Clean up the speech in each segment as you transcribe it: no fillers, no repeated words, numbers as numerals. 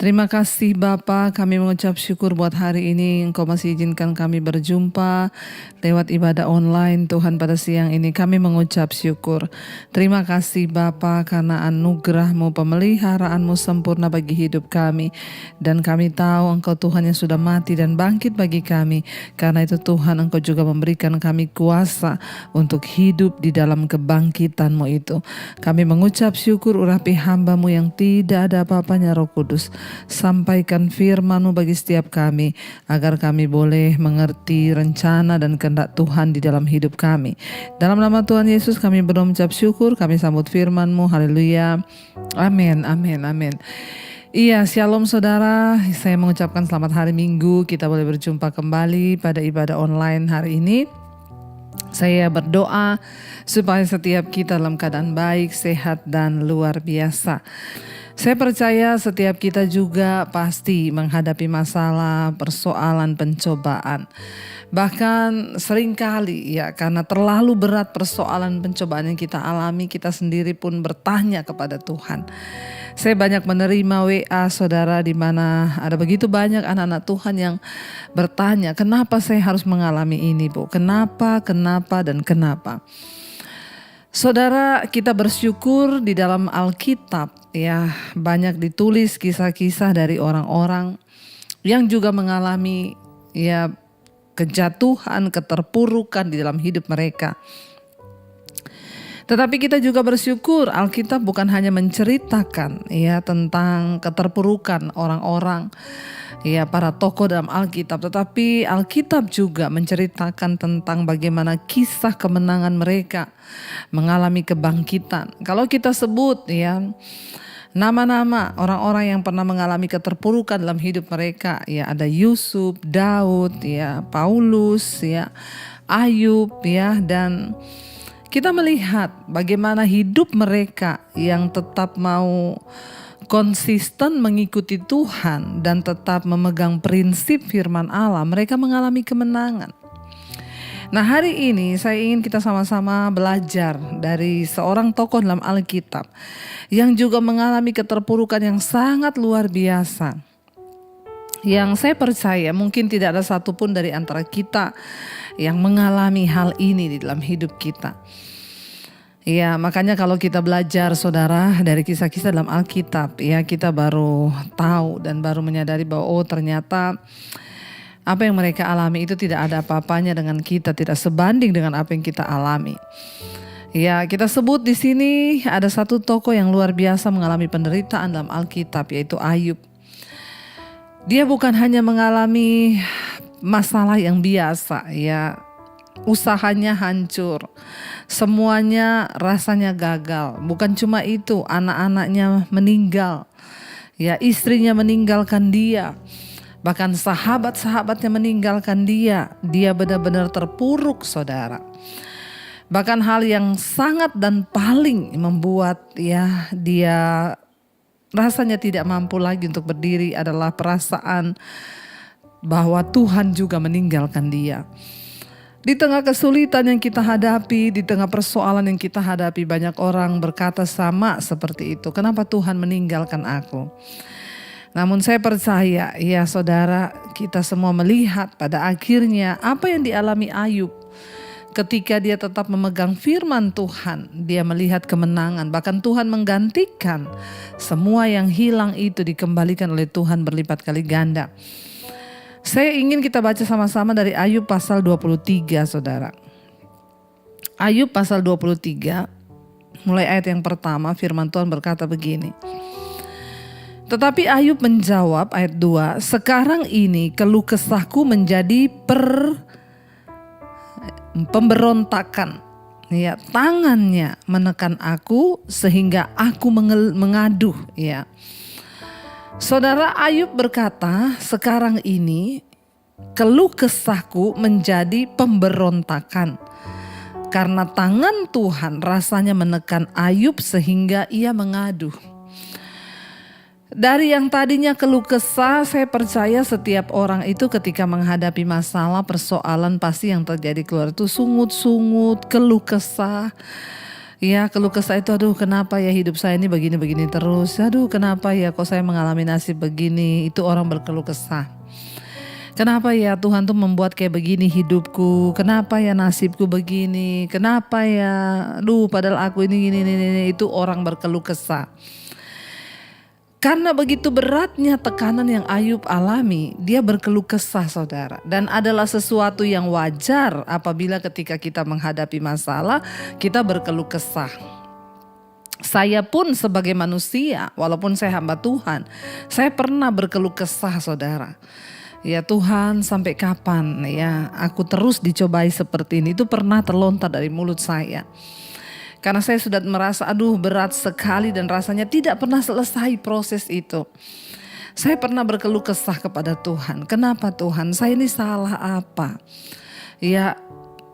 Terima kasih Bapa, kami mengucap syukur buat hari ini Engkau masih izinkan kami berjumpa lewat ibadah online Tuhan pada siang ini. Kami mengucap syukur. Terima kasih Bapa karena anugerah-Mu, pemeliharaanmu sempurna bagi hidup kami. Dan kami tahu Engkau Tuhan yang sudah mati dan bangkit bagi kami. Karena itu Tuhan, Engkau juga memberikan kami kuasa untuk hidup di dalam kebangkitan-Mu itu. Kami mengucap syukur urapi hamba-Mu yang tidak ada apa-apanya, Roh Kudus. Sampaikan firman-Mu bagi setiap kami, agar kami boleh mengerti rencana dan kehendak Tuhan di dalam hidup kami. Dalam nama Tuhan Yesus kami berucap syukur, kami sambut firman-Mu, haleluya, amin, amin, amin. Iya, shalom saudara, saya mengucapkan selamat hari Minggu, kita boleh berjumpa kembali pada ibadah online hari ini. Saya berdoa supaya setiap kita dalam keadaan baik, sehat, dan luar biasa. Saya percaya setiap kita juga pasti menghadapi masalah, persoalan, pencobaan. Bahkan seringkali ya, karena terlalu berat persoalan pencobaan yang kita alami, kita sendiri pun bertanya kepada Tuhan. Saya banyak menerima WA saudara di mana ada begitu banyak anak-anak Tuhan yang bertanya, kenapa saya harus mengalami ini, Bu? Kenapa, dan kenapa? Saudara, kita bersyukur di dalam Alkitab ya, banyak ditulis kisah-kisah dari orang-orang yang juga mengalami ya kejatuhan, keterpurukan di dalam hidup mereka. Tetapi kita juga bersyukur Alkitab bukan hanya menceritakan ya tentang keterpurukan orang-orang, ya para tokoh dalam Alkitab, tetapi Alkitab juga menceritakan tentang bagaimana kisah kemenangan mereka mengalami kebangkitan. Kalau kita sebut ya nama-nama orang-orang yang pernah mengalami keterpurukan dalam hidup mereka, ya ada Yusuf, Daud, ya Paulus, ya Ayub, ya, dan kita melihat bagaimana hidup mereka yang tetap mau konsisten mengikuti Tuhan dan tetap memegang prinsip firman Allah, mereka mengalami kemenangan. Nah, hari ini saya ingin kita sama-sama belajar dari seorang tokoh dalam Alkitab yang juga mengalami keterpurukan yang sangat luar biasa. Yang saya percaya mungkin tidak ada satupun dari antara kita yang mengalami hal ini di dalam hidup kita. Ya, makanya kalau kita belajar saudara dari kisah-kisah dalam Alkitab, ya kita baru tahu dan baru menyadari bahwa oh ternyata apa yang mereka alami itu tidak ada apa-apanya dengan kita, tidak sebanding dengan apa yang kita alami. Ya, kita sebut di sini ada satu tokoh yang luar biasa mengalami penderitaan dalam Alkitab, yaitu Ayub. Dia bukan hanya mengalami masalah yang biasa, ya usahanya hancur, semuanya rasanya gagal. Bukan cuma itu, anak-anaknya meninggal, ya istrinya meninggalkan dia, bahkan sahabat-sahabatnya meninggalkan dia. Dia benar-benar terpuruk saudara. Bahkan hal yang sangat dan paling membuat ya dia rasanya tidak mampu lagi untuk berdiri adalah perasaan bahwa Tuhan juga meninggalkan dia. Di tengah kesulitan yang kita hadapi, di tengah persoalan yang kita hadapi, banyak orang berkata sama seperti itu. Kenapa Tuhan meninggalkan aku? Namun saya percaya ya saudara, kita semua melihat pada akhirnya apa yang dialami Ayub. Ketika dia tetap memegang firman Tuhan, dia melihat kemenangan. Bahkan Tuhan menggantikan semua yang hilang itu, dikembalikan oleh Tuhan berlipat kali ganda. Saya ingin kita baca sama-sama dari Ayub pasal 23 saudara. Ayub pasal 23, mulai ayat yang pertama, firman Tuhan berkata begini. Tetapi Ayub menjawab, ayat 2, sekarang ini keluh kesahku menjadi pemberontakan. Ya, tangannya menekan aku sehingga aku mengaduh. Ya, saudara, Ayub berkata, sekarang ini keluh kesahku menjadi pemberontakan karena tangan Tuhan rasanya menekan Ayub sehingga ia mengaduh. Dari yang tadinya keluh kesah, saya percaya setiap orang itu ketika menghadapi masalah, persoalan, pasti yang terjadi keluar itu sungut-sungut, keluh kesah. Ya keluh kesah itu, aduh kenapa ya hidup saya ini begini-begini terus. Aduh kenapa ya kok saya mengalami nasib begini. Itu orang berkeluh kesah. Kenapa ya Tuhan tuh membuat kayak begini hidupku. Kenapa ya nasibku begini. Kenapa ya, aduh padahal aku ini gini. Itu orang berkeluh kesah. Karena begitu beratnya tekanan yang Ayub alami, dia berkeluh kesah saudara. Dan adalah sesuatu yang wajar apabila ketika kita menghadapi masalah, kita berkeluh kesah. Saya pun sebagai manusia, walaupun saya hamba Tuhan, saya pernah berkeluh kesah saudara. Ya Tuhan, sampai kapan ya aku terus dicobai seperti ini. Itu pernah terlontar dari mulut saya. Karena saya sudah merasa aduh berat sekali dan rasanya tidak pernah selesai proses itu. Saya pernah berkeluh kesah kepada Tuhan. Kenapa Tuhan? Saya ini salah apa? Ya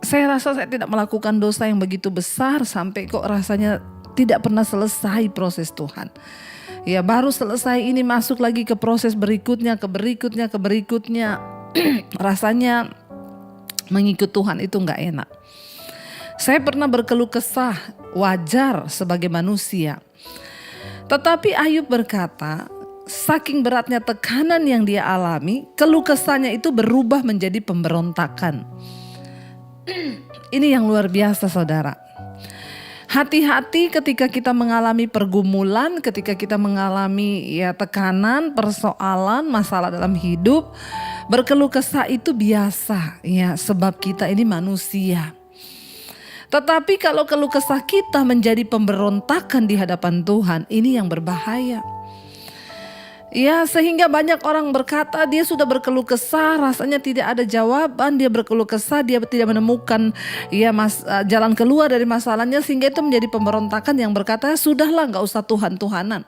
saya rasa saya tidak melakukan dosa yang begitu besar sampai kok rasanya tidak pernah selesai proses Tuhan. Ya baru selesai ini masuk lagi ke proses berikutnya, ke berikutnya. Rasanya mengikut Tuhan itu gak enak. Saya pernah berkeluh kesah, wajar sebagai manusia. Tetapi Ayub berkata, saking beratnya tekanan yang dia alami, keluh kesahnya itu berubah menjadi pemberontakan. Ini yang luar biasa saudara. Hati-hati ketika kita mengalami pergumulan, ketika kita mengalami ya tekanan, persoalan, masalah dalam hidup. Berkeluh kesah itu biasa ya, sebab kita ini manusia. Tetapi kalau keluh kesah kita menjadi pemberontakan di hadapan Tuhan, ini yang berbahaya. Ya sehingga banyak orang berkata dia sudah berkeluh kesah, rasanya tidak ada jawaban, dia berkeluh kesah, dia tidak menemukan ya jalan keluar dari masalahnya, sehingga itu menjadi pemberontakan yang berkata sudahlah gak usah Tuhan-Tuhanan.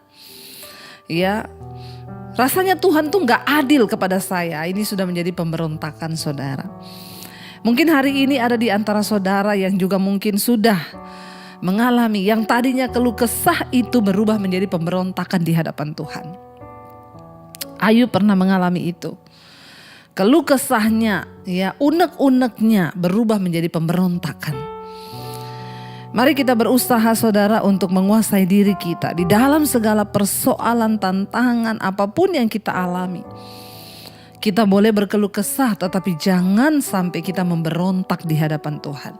Ya rasanya Tuhan tuh gak adil kepada saya, ini sudah menjadi pemberontakan saudara. Mungkin hari ini ada di antara saudara yang juga mungkin sudah mengalami yang tadinya keluh kesah itu berubah menjadi pemberontakan di hadapan Tuhan. Ayub pernah mengalami itu. Keluh kesahnya, ya unek-uneknya berubah menjadi pemberontakan. Mari kita berusaha saudara untuk menguasai diri kita di dalam segala persoalan, tantangan apapun yang kita alami. Kita boleh berkeluh kesah, tetapi jangan sampai kita memberontak di hadapan Tuhan.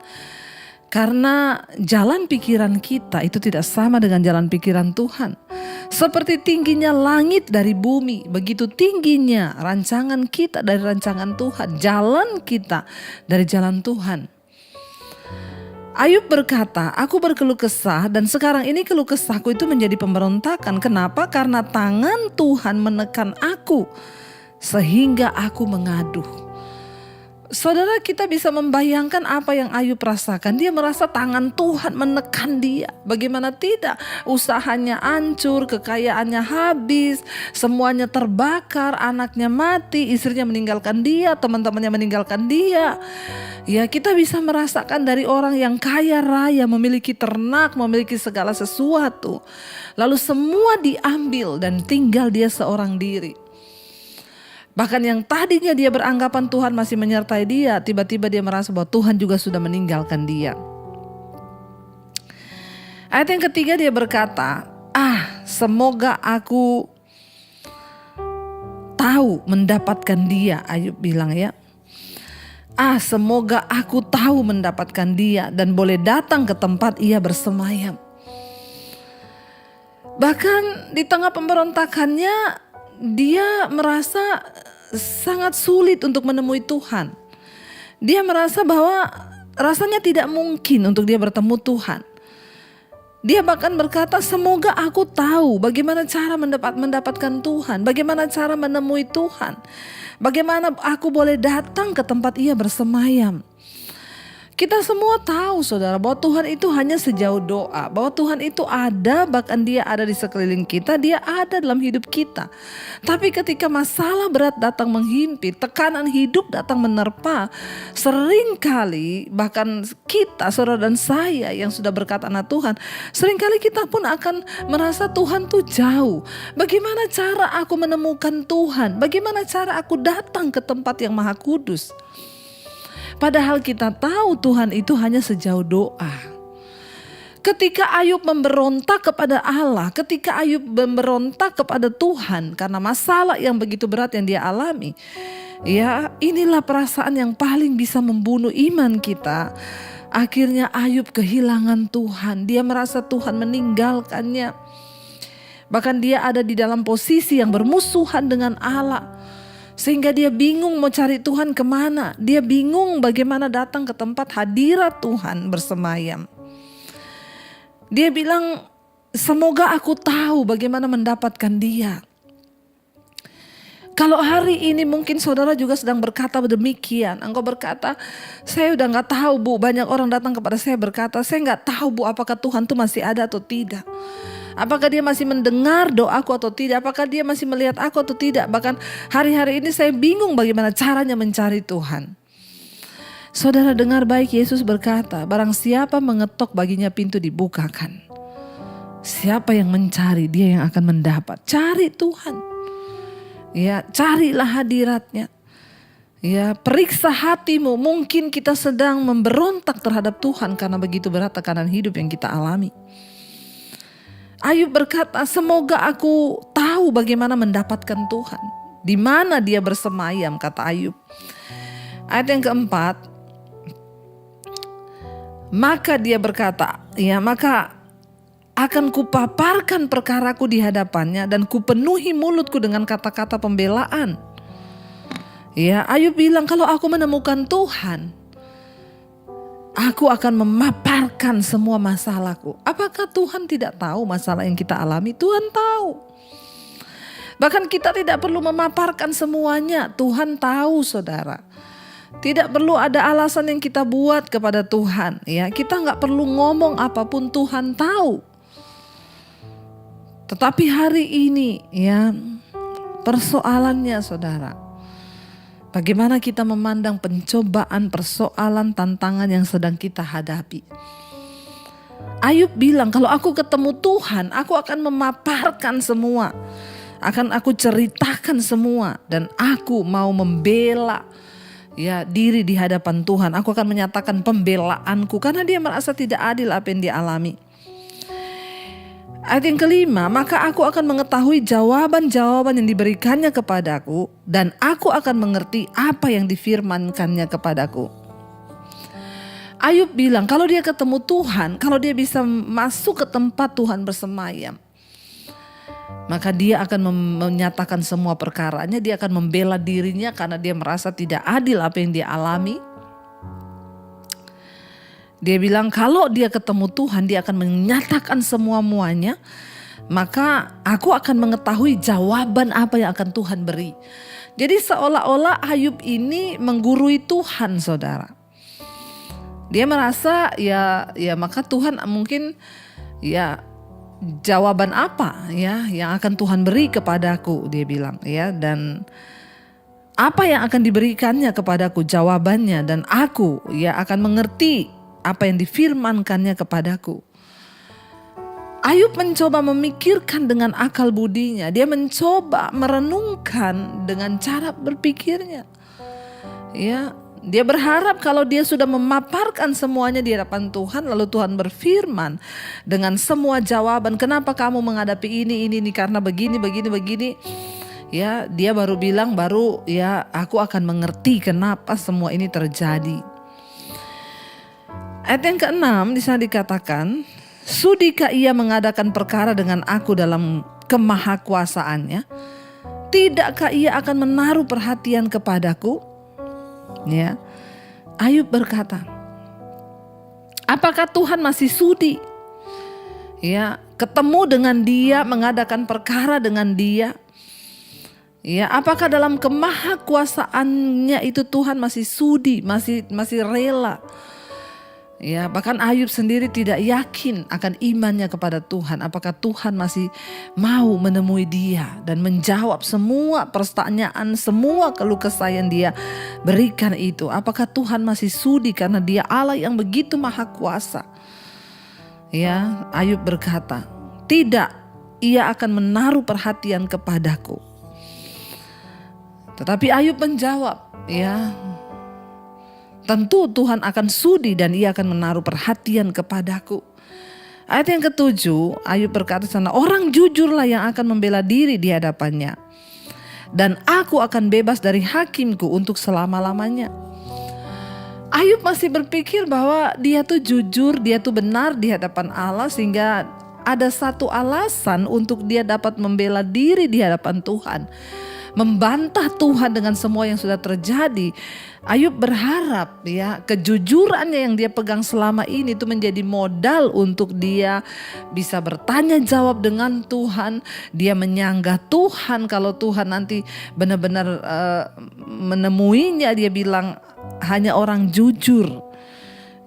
Karena jalan pikiran kita itu tidak sama dengan jalan pikiran Tuhan. Seperti tingginya langit dari bumi, begitu tingginya rancangan kita dari rancangan Tuhan. Jalan kita dari jalan Tuhan. Ayub berkata, aku berkeluh kesah dan sekarang ini keluh kesahku itu menjadi pemberontakan. Kenapa? Karena tangan Tuhan menekan aku. Sehingga aku mengadu. Saudara, kita bisa membayangkan apa yang Ayub rasakan. Dia merasa tangan Tuhan menekan dia. Bagaimana tidak? Usahanya hancur, kekayaannya habis, semuanya terbakar, anaknya mati, istrinya meninggalkan dia, teman-temannya meninggalkan dia. Ya, kita bisa merasakan dari orang yang kaya raya, memiliki ternak, memiliki segala sesuatu. Lalu semua diambil dan tinggal dia seorang diri. Bahkan yang tadinya dia beranggapan Tuhan masih menyertai dia, tiba-tiba dia merasa bahwa Tuhan juga sudah meninggalkan dia. Ayat yang ketiga dia berkata, semoga aku tahu mendapatkan dia. Ayub bilang ya, semoga aku tahu mendapatkan dia dan boleh datang ke tempat ia bersemayam. Bahkan di tengah pemberontakannya, dia merasa sangat sulit untuk menemui Tuhan. Dia merasa bahwa rasanya tidak mungkin untuk dia bertemu Tuhan. Dia bahkan berkata, semoga aku tahu bagaimana cara mendapatkan Tuhan, bagaimana cara menemui Tuhan, bagaimana aku boleh datang ke tempat ia bersemayam. Kita semua tahu saudara bahwa Tuhan itu hanya sejauh doa. Bahwa Tuhan itu ada, bahkan dia ada di sekeliling kita, dia ada dalam hidup kita. Tapi ketika masalah berat datang menghimpit, tekanan hidup datang menerpa, seringkali bahkan kita, saudara dan saya yang sudah berkata anak Tuhan, seringkali kita pun akan merasa Tuhan tuh jauh. Bagaimana cara aku menemukan Tuhan? Bagaimana cara aku datang ke tempat yang maha kudus? Padahal kita tahu Tuhan itu hanya sejauh doa. Ketika Ayub memberontak kepada Allah, ketika Ayub memberontak kepada Tuhan karena masalah yang begitu berat yang dia alami, ya inilah perasaan yang paling bisa membunuh iman kita. Akhirnya Ayub kehilangan Tuhan, dia merasa Tuhan meninggalkannya. Bahkan dia ada di dalam posisi yang bermusuhan dengan Allah. Sehingga dia bingung mau cari Tuhan kemana. Dia bingung bagaimana datang ke tempat hadirat Tuhan bersemayam. Dia bilang, semoga aku tahu bagaimana mendapatkan dia. Kalau hari ini mungkin saudara juga sedang berkata demikian. Engkau berkata, saya udah gak tahu Bu. Banyak orang datang kepada saya berkata, saya gak tahu Bu apakah Tuhan itu masih ada atau tidak. Apakah dia masih mendengar doaku atau tidak. Apakah dia masih melihat aku atau tidak. Bahkan hari-hari ini saya bingung bagaimana caranya mencari Tuhan. Saudara dengar baik, Yesus berkata, barang siapa mengetok baginya pintu dibukakan. Siapa yang mencari, dia yang akan mendapat. Cari Tuhan. Ya, carilah hadiratnya. Ya, periksa hatimu. Mungkin kita sedang memberontak terhadap Tuhan karena begitu berat tekanan hidup yang kita alami. Ayub berkata, semoga aku tahu bagaimana mendapatkan Tuhan. Di mana dia bersemayam, kata Ayub. Ayat yang keempat, maka dia berkata, ya maka akan kupaparkan perkaraku di hadapannya dan kupenuhi mulutku dengan kata-kata pembelaan. Ya, Ayub bilang kalau aku menemukan Tuhan, aku akan memaparkan semua masalahku. Apakah Tuhan tidak tahu masalah yang kita alami? Tuhan tahu. Bahkan kita tidak perlu memaparkan semuanya. Tuhan tahu, saudara. Tidak perlu ada alasan yang kita buat kepada Tuhan. Ya, kita nggak perlu ngomong apapun, Tuhan tahu. Tetapi hari ini, ya, persoalannya, saudara, bagaimana kita memandang pencobaan, persoalan, tantangan yang sedang kita hadapi. Ayub bilang, kalau aku ketemu Tuhan, aku akan memaparkan semua. Akan aku ceritakan semua. Dan aku mau membela ya diri di hadapan Tuhan. Aku akan menyatakan pembelaanku karena dia merasa tidak adil apa yang dia alami. Ayat yang kelima, maka aku akan mengetahui jawaban-jawaban yang diberikannya kepadaku dan aku akan mengerti apa yang difirmankannya kepadaku. Ayub bilang kalau dia ketemu Tuhan, kalau dia bisa masuk ke tempat Tuhan bersemayam, maka dia akan menyatakan semua perkaranya, dia akan membela dirinya karena dia merasa tidak adil apa yang dia alami. Dia bilang kalau dia ketemu Tuhan, dia akan menyatakan semua-muanya, maka aku akan mengetahui jawaban apa yang akan Tuhan beri. Jadi seolah-olah Ayub ini menggurui Tuhan, saudara. Dia merasa ya maka Tuhan mungkin ya jawaban apa ya yang akan Tuhan beri kepadaku, dia bilang ya, dan apa yang akan diberikannya kepadaku jawabannya, dan aku ya akan mengerti apa yang difirmankannya kepadaku. Ayub mencoba memikirkan dengan akal budinya, dia mencoba merenungkan dengan cara berpikirnya. Ya, dia berharap kalau dia sudah memaparkan semuanya di hadapan Tuhan, lalu Tuhan berfirman dengan semua jawaban, kenapa kamu menghadapi ini karena begini. Ya, dia baru bilang ya aku akan mengerti kenapa semua ini terjadi. Ayat yang ke-6 di sana dikatakan, sudikah ia mengadakan perkara dengan aku dalam kemahakuasaannya? Tidakkah ia akan menaruh perhatian kepadaku? Ya, Ayub berkata, apakah Tuhan masih sudi ya ketemu dengan dia, mengadakan perkara dengan dia? Ya, apakah dalam kemahakuasaannya itu Tuhan masih sudi, masih rela? Ya, bahkan Ayub sendiri tidak yakin akan imannya kepada Tuhan. Apakah Tuhan masih mau menemui dia dan menjawab semua pertanyaan, semua keluh kesah yang dia berikan itu. Apakah Tuhan masih sudi karena dia Allah yang begitu maha kuasa. Ya, Ayub berkata, tidak, ia akan menaruh perhatian kepadaku. Tetapi Ayub menjawab, ya, tentu Tuhan akan sudi dan ia akan menaruh perhatian kepadaku. Ayat yang ketujuh, Ayub berkata sana, orang jujurlah yang akan membela diri di hadapannya, dan aku akan bebas dari hakimku untuk selama-lamanya. Ayub masih berpikir bahwa dia tuh jujur, dia tuh benar di hadapan Allah, sehingga ada satu alasan untuk dia dapat membela diri di hadapan Tuhan, membantah Tuhan dengan semua yang sudah terjadi. Ayub berharap ya kejujurannya yang dia pegang selama ini itu menjadi modal untuk dia bisa bertanya jawab dengan Tuhan. Dia menyanggah Tuhan kalau Tuhan nanti benar-benar menemuinya, dia bilang hanya orang jujur.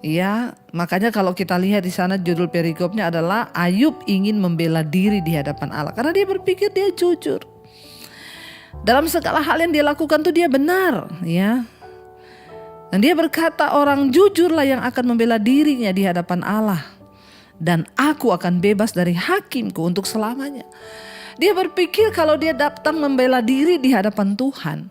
Ya, makanya kalau kita lihat di sana judul perikopnya adalah Ayub ingin membela diri di hadapan Allah karena dia berpikir dia jujur. Dalam segala hal yang dia lakukan tuh dia benar, ya. Dan dia berkata orang jujurlah yang akan membela dirinya di hadapan Allah, dan aku akan bebas dari hakimku untuk selamanya. Dia berpikir kalau dia datang membela diri di hadapan Tuhan,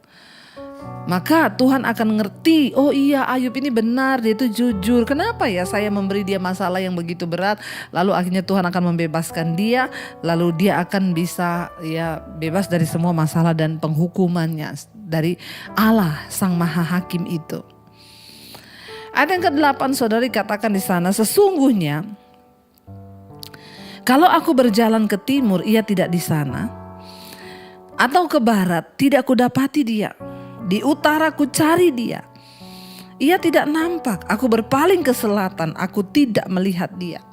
maka Tuhan akan ngerti, oh iya Ayub ini benar, dia itu jujur. Kenapa ya saya memberi dia masalah yang begitu berat, lalu akhirnya Tuhan akan membebaskan dia, lalu dia akan bisa ya bebas dari semua masalah dan penghukumannya dari Allah Sang Maha Hakim itu. Ayat yang ke-8 saudari katakan di sana, sesungguhnya kalau aku berjalan ke timur ia tidak di sana, atau ke barat tidak kudapati dia. Di utara ku cari dia, ia tidak nampak. Aku berpaling ke selatan, aku tidak melihat dia.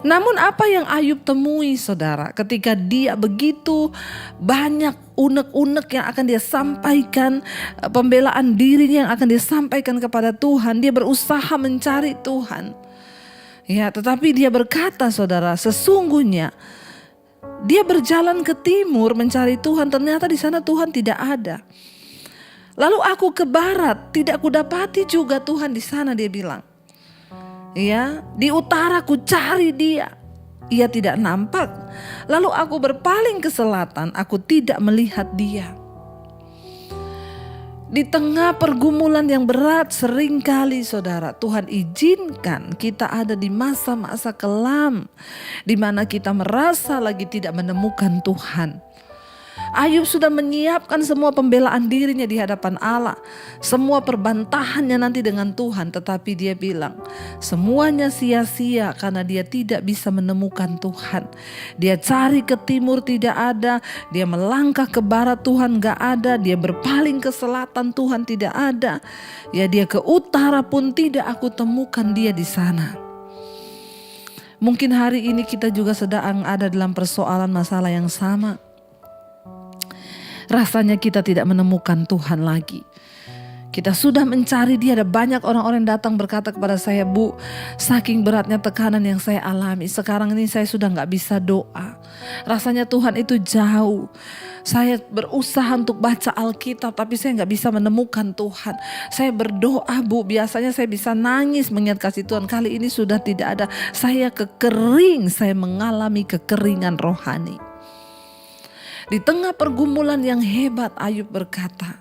Namun apa yang Ayub temui saudara, ketika dia begitu banyak unek-unek yang akan dia sampaikan, pembelaan dirinya yang akan dia sampaikan kepada Tuhan, dia berusaha mencari Tuhan. Ya, tetapi dia berkata saudara, sesungguhnya dia berjalan ke timur mencari Tuhan, ternyata di sana Tuhan tidak ada. Lalu aku ke barat, tidak kudapati juga Tuhan di sana, dia bilang. Ya, di utara ku cari dia, ia tidak nampak. Lalu aku berpaling ke selatan, aku tidak melihat dia. Di tengah pergumulan yang berat seringkali saudara, Tuhan izinkan kita ada di masa-masa kelam, di mana kita merasa lagi tidak menemukan Tuhan. Ayub sudah menyiapkan semua pembelaan dirinya di hadapan Allah, semua perbantahannya nanti dengan Tuhan, tetapi dia bilang semuanya sia-sia karena dia tidak bisa menemukan Tuhan. Dia cari ke timur tidak ada, dia melangkah ke barat Tuhan gak ada, dia berpaling ke selatan Tuhan tidak ada, ya dia ke utara pun tidak aku temukan dia di sana. Mungkin hari ini kita juga sedang ada dalam persoalan masalah yang sama. Rasanya kita tidak menemukan Tuhan lagi. Kita sudah mencari dia. Ada banyak orang-orang yang datang berkata kepada saya, Bu, saking beratnya tekanan yang saya alami, sekarang ini saya sudah gak bisa doa. Rasanya Tuhan itu jauh. Saya berusaha untuk baca Alkitab, tapi saya gak bisa menemukan Tuhan. Saya berdoa, Bu, biasanya saya bisa nangis mengingat kasih Tuhan. Kali ini sudah tidak ada. Saya kekering, saya mengalami kekeringan rohani. Di tengah pergumulan yang hebat, Ayub berkata,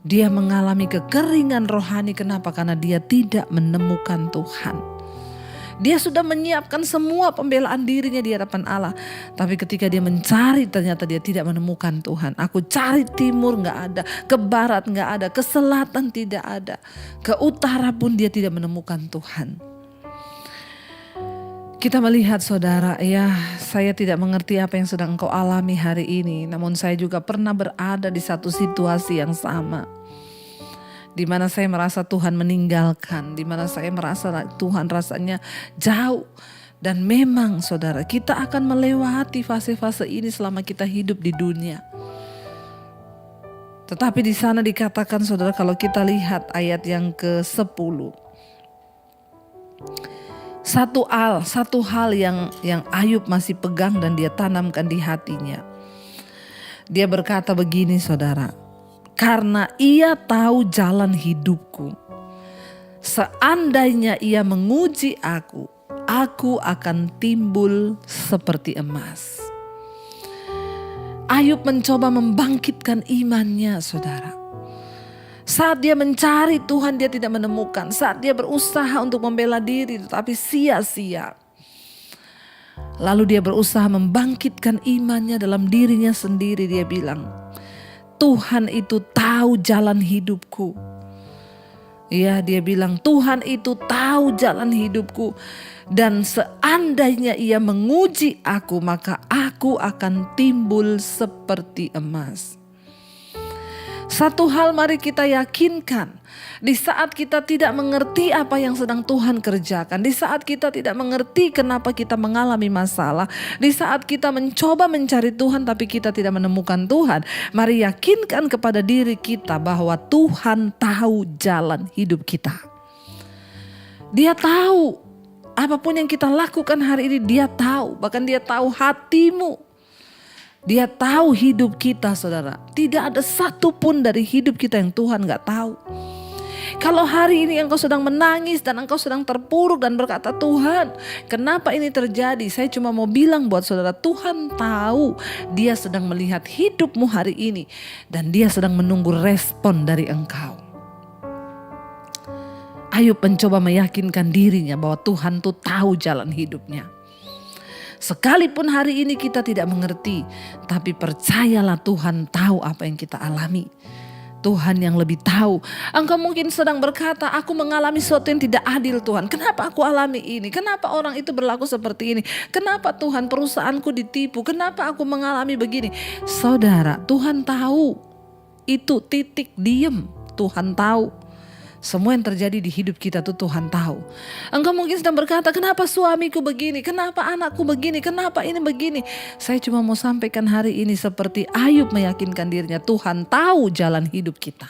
dia mengalami kekeringan rohani. Kenapa? Karena dia tidak menemukan Tuhan. Dia sudah menyiapkan semua pembelaan dirinya di hadapan Allah. Tapi ketika dia mencari, ternyata dia tidak menemukan Tuhan. Aku cari timur gak ada, ke barat gak ada, ke selatan tidak ada, ke utara pun dia tidak menemukan Tuhan. Kita melihat saudara, ya saya tidak mengerti apa yang sedang engkau alami hari ini. Namun saya juga pernah berada di satu situasi yang sama. Di mana saya merasa Tuhan meninggalkan. Di mana saya merasa Tuhan rasanya jauh. Dan memang saudara, kita akan melewati fase-fase ini selama kita hidup di dunia. Tetapi di sana dikatakan saudara, kalau kita lihat ayat yang ke-10. Satu hal yang Ayub masih pegang dan dia tanamkan di hatinya. Dia berkata begini saudara, karena ia tahu jalan hidupku, seandainya ia menguji aku akan timbul seperti emas. Ayub mencoba membangkitkan imannya saudara. Saat dia mencari Tuhan dia tidak menemukan. Saat dia berusaha untuk membela diri tetapi sia-sia. Lalu dia berusaha membangkitkan imannya dalam dirinya sendiri. Dia bilang, Tuhan itu tahu jalan hidupku. Ya, dia bilang, Tuhan itu tahu jalan hidupku. Dan seandainya ia menguji aku, maka aku akan timbul seperti emas. Satu hal mari kita yakinkan, di saat kita tidak mengerti apa yang sedang Tuhan kerjakan, di saat kita tidak mengerti kenapa kita mengalami masalah, di saat kita mencoba mencari Tuhan tapi kita tidak menemukan Tuhan, mari yakinkan kepada diri kita bahwa Tuhan tahu jalan hidup kita. Dia tahu apapun yang kita lakukan hari ini, dia tahu, bahkan dia tahu hatimu. Dia tahu hidup kita, saudara. Tidak ada satupun dari hidup kita yang Tuhan gak tahu. Kalau hari ini engkau sedang menangis dan engkau sedang terpuruk dan berkata, Tuhan, kenapa ini terjadi? Saya cuma mau bilang buat saudara, Tuhan tahu. Dia sedang melihat hidupmu hari ini dan dia sedang menunggu respon dari engkau. Ayub mencoba meyakinkan dirinya bahwa Tuhan tuh tahu jalan hidupnya. Sekalipun hari ini kita tidak mengerti, tapi percayalah Tuhan tahu apa yang kita alami. Tuhan yang lebih tahu. Engkau mungkin sedang berkata, aku mengalami sesuatu yang tidak adil Tuhan. Kenapa aku alami ini? Kenapa orang itu berlaku seperti ini? Kenapa Tuhan perusahaanku ditipu? Kenapa aku mengalami begini? Saudara, Tuhan tahu. Itu titik diem. Tuhan tahu. Semua yang terjadi di hidup kita tuh Tuhan tahu. Engkau mungkin sedang berkata, kenapa suamiku begini? Kenapa anakku begini? Kenapa ini begini? Saya cuma mau sampaikan hari ini seperti Ayub meyakinkan dirinya, Tuhan tahu jalan hidup kita.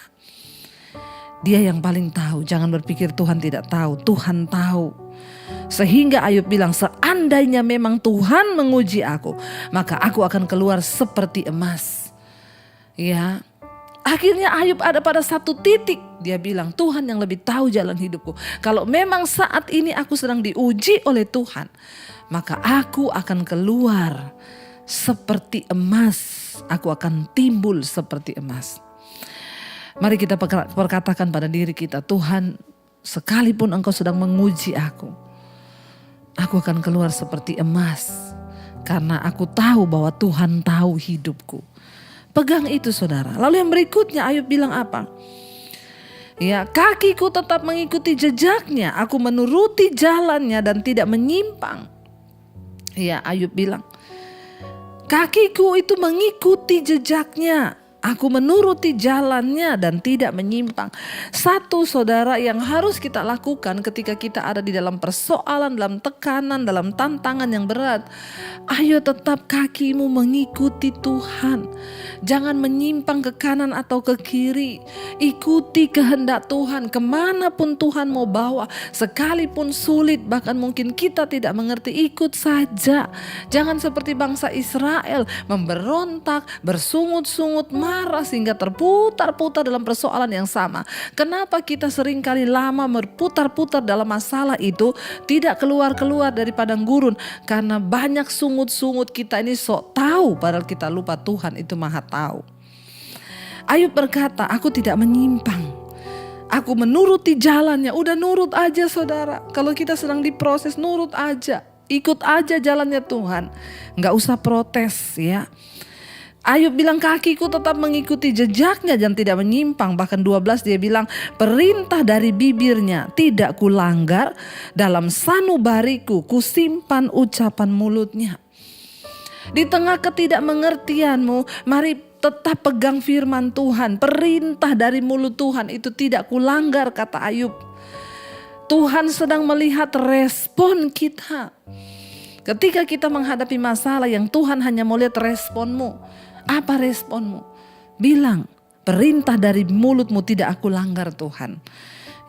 Dia yang paling tahu. Jangan berpikir Tuhan tidak tahu. Tuhan tahu. Sehingga Ayub bilang, seandainya memang Tuhan menguji aku, maka aku akan keluar seperti emas. Ya. Akhirnya Ayub ada pada satu titik. Dia bilang, Tuhan yang lebih tahu jalan hidupku. Kalau memang saat ini aku sedang diuji oleh Tuhan, maka aku akan keluar seperti emas. Aku akan timbul seperti emas. Mari kita perkatakan pada diri kita, Tuhan, sekalipun engkau sedang menguji aku akan keluar seperti emas. Karena aku tahu bahwa Tuhan tahu hidupku. Pegang itu saudara. Lalu yang berikutnya Ayub bilang apa? Ya, kakiku tetap mengikuti jejaknya. Aku menuruti jalannya dan tidak menyimpang. Ya, Ayub bilang, kakiku itu mengikuti jejaknya. Aku menuruti jalannya dan tidak menyimpang. Satu saudara yang harus kita lakukan ketika kita ada di dalam persoalan, dalam tekanan, dalam tantangan yang berat. Ayo tetap kakimu mengikuti Tuhan. Jangan menyimpang ke kanan atau ke kiri. Ikuti kehendak Tuhan. Kemanapun Tuhan mau bawa. Sekalipun sulit, bahkan mungkin kita tidak mengerti, ikut saja. Jangan seperti bangsa Israel memberontak, bersungut-sungut, marah sehingga terputar-putar dalam persoalan yang sama. Kenapa kita seringkali lama berputar-putar dalam masalah itu, tidak keluar-keluar dari padang gurun? Karena banyak sungut-sungut kita ini sok tahu, padahal kita lupa Tuhan itu maha tahu. Ayub berkata, aku tidak menyimpang. Aku menuruti jalannya. Udah nurut aja saudara. Kalau kita sedang diproses, nurut aja. Ikut aja jalannya Tuhan. Gak usah protes ya. Ayub bilang, kakiku tetap mengikuti jejaknya dan tidak menyimpang. Bahkan 12 dia bilang, perintah dari bibirnya tidak kulanggar, dalam sanubariku kusimpan ucapan mulutnya. Di tengah ketidakmengertianmu, mari tetap pegang firman Tuhan. Perintah dari mulut Tuhan itu tidak kulanggar, kata Ayub. Tuhan sedang melihat respon kita. Ketika kita menghadapi masalah yang Tuhan hanya mau lihat responmu. Apa responmu? Bilang, perintah dari mulutmu tidak aku langgar Tuhan.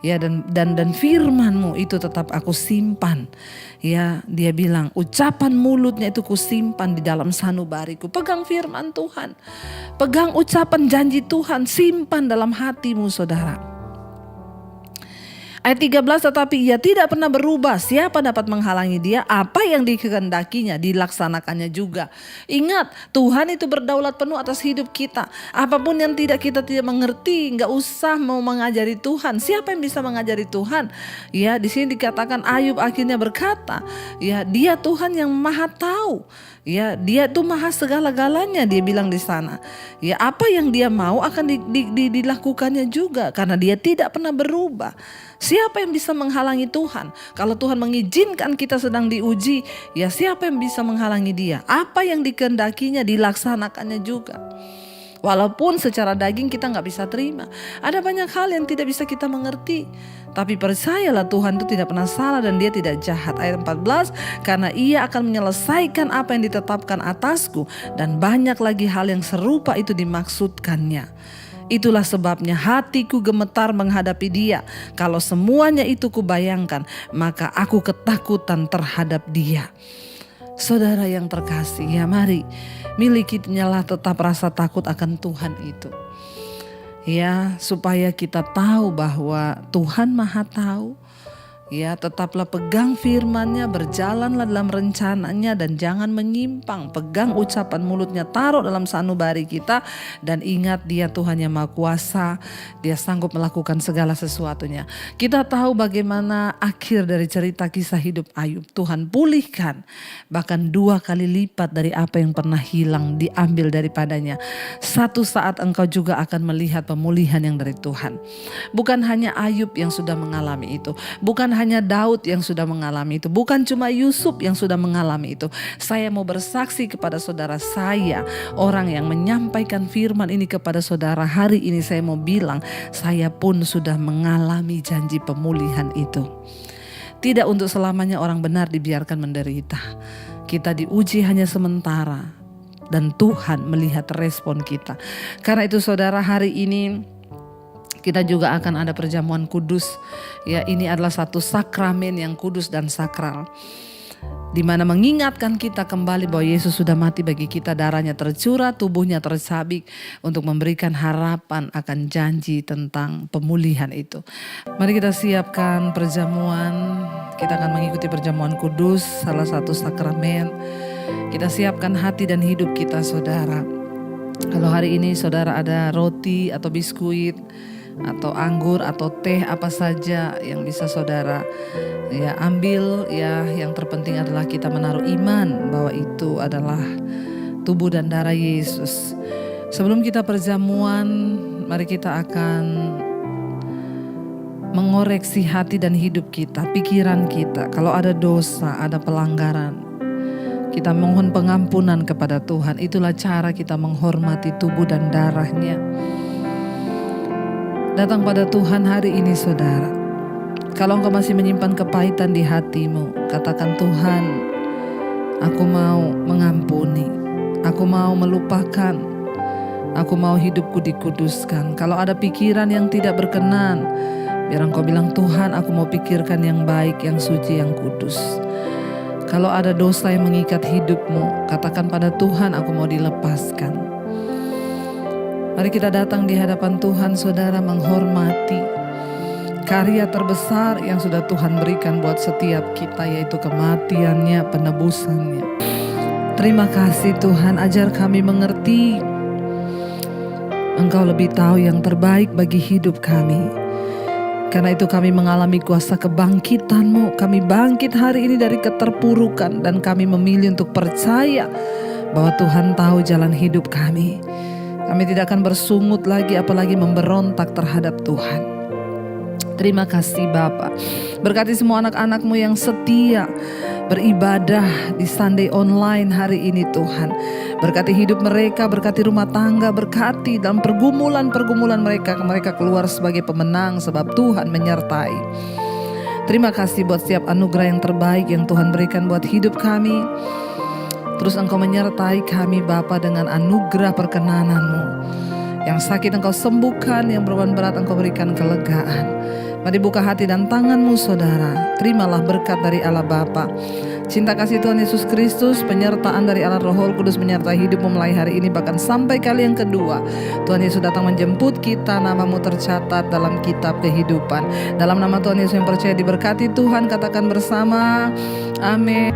Ya, dan firmanmu itu tetap aku simpan. Ya, dia bilang, ucapan mulutnya itu kusimpan di dalam sanubariku. Pegang firman Tuhan. Pegang ucapan janji Tuhan, simpan dalam hatimu saudara. Ayat 13, tetapi ia tidak pernah berubah. Siapa dapat menghalangi dia? Apa yang dikehendakinya dilaksanakannya juga. Ingat, Tuhan itu berdaulat penuh atas hidup kita. Apapun yang kita tidak mengerti, nggak usah mau mengajari Tuhan. Siapa yang bisa mengajari Tuhan? Ya, di sini dikatakan Ayub akhirnya berkata, ya, dia Tuhan yang maha tahu. Ya, dia tuh maha segala-galanya, dia bilang di sana. Ya, apa yang dia mau akan dilakukannya juga, karena dia tidak pernah berubah. Siapa yang bisa menghalangi Tuhan? Kalau Tuhan mengizinkan kita sedang diuji, ya siapa yang bisa menghalangi dia? Apa yang dikehendakinya dilaksanakannya juga. Walaupun secara daging kita gak bisa terima. Ada banyak hal yang tidak bisa kita mengerti. Tapi percayalah Tuhan itu tidak pernah salah dan dia tidak jahat. Ayat 14, karena ia akan menyelesaikan apa yang ditetapkan atasku. Dan banyak lagi hal yang serupa itu dimaksudkannya. Itulah sebabnya hatiku gemetar menghadapi dia. Kalau semuanya itu kubayangkan, maka aku ketakutan terhadap dia. Saudara yang terkasih, ya mari milikilah tetap rasa takut akan Tuhan itu. Ya, supaya kita tahu bahwa Tuhan maha tahu. Ya, tetaplah pegang firman-Nya, berjalanlah dalam rencananya dan jangan menyimpang. Pegang ucapan mulutnya, taruh dalam sanubari kita dan ingat dia Tuhan yang Maha Kuasa. Dia sanggup melakukan segala sesuatunya. Kita tahu bagaimana akhir dari cerita kisah hidup Ayub. Tuhan pulihkan bahkan 2 kali lipat dari apa yang pernah hilang diambil daripadanya. Satu saat engkau juga akan melihat pemulihan yang dari Tuhan. Bukan hanya Ayub yang sudah mengalami itu. Bukan hanya Daud yang sudah mengalami itu. Bukan cuma Yusuf yang sudah mengalami itu. Saya mau bersaksi kepada saudara saya, orang yang menyampaikan firman ini kepada saudara hari ini, saya mau bilang, saya pun sudah mengalami janji pemulihan itu. Tidak untuk selamanya orang benar dibiarkan menderita. Kita diuji hanya sementara dan Tuhan melihat respon kita. Karena itu saudara, hari ini kita juga akan ada perjamuan kudus. Ya, ini adalah satu sakramen yang kudus dan sakral, di mana mengingatkan kita kembali bahwa Yesus sudah mati bagi kita, darahnya tercurah, tubuhnya tercabik untuk memberikan harapan akan janji tentang pemulihan itu. Mari kita siapkan perjamuan. Kita akan mengikuti perjamuan kudus, salah satu sakramen. Kita siapkan hati dan hidup kita, saudara. Kalau hari ini saudara ada roti atau biskuit atau anggur atau teh, apa saja yang bisa saudara ya ambil, ya yang terpenting adalah kita menaruh iman bahwa itu adalah tubuh dan darah Yesus. Sebelum kita perjamuan, mari kita akan mengoreksi hati dan hidup kita, pikiran kita. Kalau ada dosa, ada pelanggaran, kita mohon pengampunan kepada Tuhan. Itulah cara kita menghormati tubuh dan darahnya. Datang pada Tuhan hari ini, saudara. Kalau engkau masih menyimpan kepahitan di hatimu, katakan, Tuhan, aku mau mengampuni, aku mau melupakan, aku mau hidupku dikuduskan. Kalau ada pikiran yang tidak berkenan, biar engkau bilang, Tuhan, aku mau pikirkan yang baik, yang suci, yang kudus. Kalau ada dosa yang mengikat hidupmu, katakan pada Tuhan, aku mau dilepaskan. Mari kita datang di hadapan Tuhan, saudara, menghormati karya terbesar yang sudah Tuhan berikan buat setiap kita, yaitu kematiannya, penebusannya. Terima kasih Tuhan, ajar kami mengerti Engkau lebih tahu yang terbaik bagi hidup kami. Karena itu kami mengalami kuasa kebangkitan-Mu. Kami bangkit hari ini dari keterpurukan dan kami memilih untuk percaya bahwa Tuhan tahu jalan hidup kami. Kami tidak akan bersungut lagi, apalagi memberontak terhadap Tuhan. Terima kasih Bapa. Berkati semua anak-anak-Mu yang setia beribadah di Sunday online hari ini Tuhan. Berkati hidup mereka, berkati rumah tangga, berkati dalam pergumulan-pergumulan mereka. Mereka keluar sebagai pemenang sebab Tuhan menyertai. Terima kasih buat setiap anugerah yang terbaik yang Tuhan berikan buat hidup kami. Terus Engkau menyertai kami Bapa dengan anugerah perkenanan-Mu. Yang sakit Engkau sembuhkan, yang beban berat Engkau berikan kelegaan. Mari buka hati dan tanganmu saudara. Terimalah berkat dari Allah Bapa. Cinta kasih Tuhan Yesus Kristus, penyertaan dari Allah Roh Kudus menyertai hidupmu mulai hari ini bahkan sampai kali yang kedua. Tuhan Yesus datang menjemput kita, namamu tercatat dalam kitab kehidupan. Dalam nama Tuhan Yesus yang percaya diberkati Tuhan, katakan bersama, amin.